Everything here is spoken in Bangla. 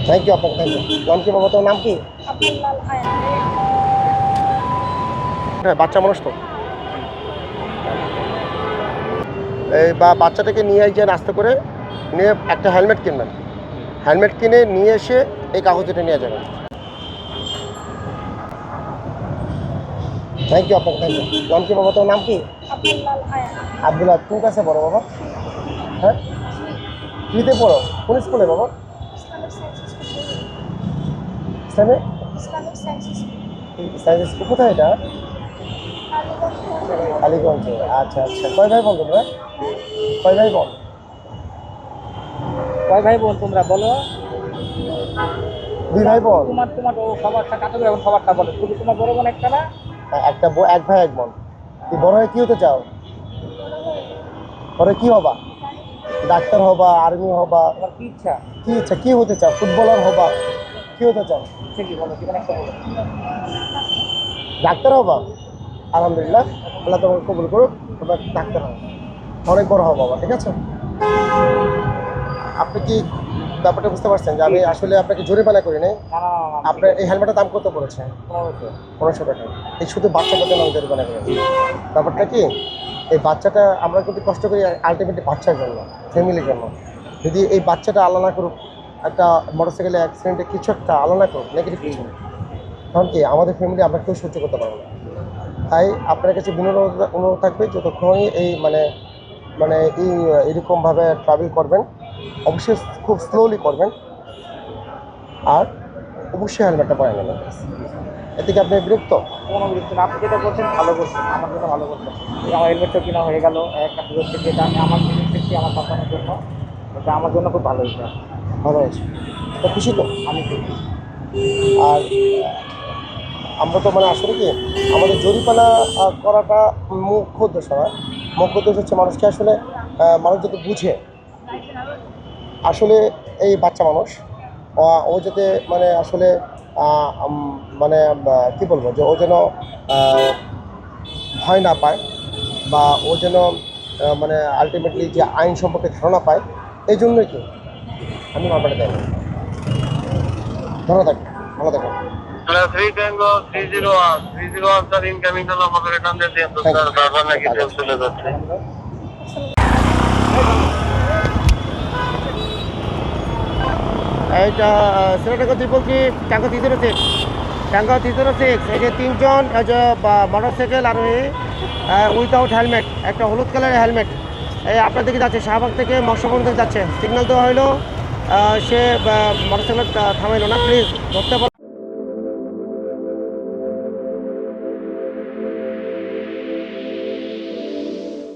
থ্যাংক ইউ আপনাকে, থ্যাংক ইউ। নাম কি বাবা, তোর নাম কি? হ্যাঁ, বাচ্চা মানুষ তো এই বাচ্চাটাকে নিয়ে যান আস্তে করে, নিয়ে একটা হেলমেট কিনবেন। হেলমেট কিনে নিয়ে এসে এই কাগজটা নিয়ে যাবেন। থ্যাংক ইউ আপনাকে, থ্যাংক ইউ। নাম কি বাবা, তোর নাম কি? আব্দুল্লাহ। কোন ক্লাসে পড়ো বাবা? হ্যাঁ, ফ্রিতে পড়ো? কোন স্কুলে বাবা? Islamic science school. কোথায় এটা? কালীগঞ্জে। আচ্ছা আচ্ছা। কয় ভাই বোন তোমরা? কয় ভাই বোন? কয় ভাই বোন তোমরা বলো? দুই ভাই বোন। তোমার তোমার ও সবারটা কাটবে, এখন সবারটা বলো। শুধু তোমার বড় বোন একটা না? একটা এক ভাই এক বোন। তুই বড় হয়ে কি হতে চাও? পরে কি হবা? ডাক্তার হবা, আর্মি হবা? তোমার কি ইচ্ছা? কি ইচ্ছা, কি হতে চাও? ফুটবলার হবা? কি হতে চাও? ইচ্ছা কি বলো, জীবনে একটা বলো। ডাক্তার হবা? আলহামদুলিল্লাহ, আল্লাহ তোমাকে কবুল করুক। তোমার ডাক্তার হবে, অনেক বড় হবো বাবা, ঠিক আছে? আপনি কি ব্যাপারটা বুঝতে পারছেন যে আমি আসলে আপনাকে জরিমানা করি নাই? না না না না, আপনার এই হেলমেটের দাম কত পড়েছে? 1500। 1500 টাকা। এই শুধু বাচ্চাটার জন্য আমি জরিমানা করেছি। ব্যাপারটা কি, এই বাচ্চাটা আমরা কিন্তু কষ্ট করি আলটিমেটলি বাচ্চার জন্য, ফ্যামিলির জন্য। যদি এই বাচ্চাটা আল্লাহ না করুক, একটা মোটরসাইকেলে অ্যাক্সিডেন্টে কিছু একটা আল্লাহ না করুক, নেগেটিভ কিছু, তখন কি আমাদের ফ্যামিলি আমরা কেউ সহ্য করতে পারবো না। তাই আপনার কাছে বিনোদন অনুরোধ থাকবে, যতক্ষণই এই মানে মানে এই এরকমভাবে ট্রাভেল করবেন, অবশ্যই খুব স্লোলি করবেন, আর অবশ্যই হেলমেটটা পরে নেবেন। এতে কি আপনি বিরক্ত? কোনো বিরক্তি না, আপনি যেটা করছেন ভালো করছেন, আমার জন্য ভালো করছেন। এই আমার হেলমেটটা কেনা হয়ে গেল একটা সুযোগ থেকে, এটা আমি আমার নিজের থেকে আমার সন্তানের জন্য, এটা আমার জন্য খুব ভালো হয়েছে। ভালো আছে তো, খুশি তো? আমি খুশি। আর আমরা তো মানে আসলে কি, আমাদের জরিমানা করাটা মুখ্য উদ্দেশ্য না। মুখ্য উদ্দেশ্য হচ্ছে মানুষকে আসলে মানুষ যাতে বুঝে আসলে এই বাচ্চা মানুষ, ও যাতে মানে আসলে মানে কি বলবো, যে ও যেন ভয় না পায়, বা ও যেন মানে আলটিমেটলি যে আইন সম্পর্কে ধারণা পায়। এই জন্যই কি আমি মামলাটা দেয়। ভালো থাকবেন, ভালো থাকবেন। 3 Tango 301 301 স্যার, ইনকামিং হলো আমাদের এখান থেকে স্যার, বারবার নাকি তেল চলে যাচ্ছে। এইটা সিলেটাকে 303 ট্যাঙ্গো 306। এই যে তিনজন যে মোটর সাইকেল আরোহী উইথাউট হেলমেট, একটা হলুদ কালারের হেলমেট, এই আপনার দিকে যাচ্ছে, শাহবাগ থেকে মৎস্যবন থেকে যাচ্ছে। সিগন্যাল দেওয়া হইলো, সে মোটর সাইকেল থামাইলো না, প্লিজ ধরতে পারো।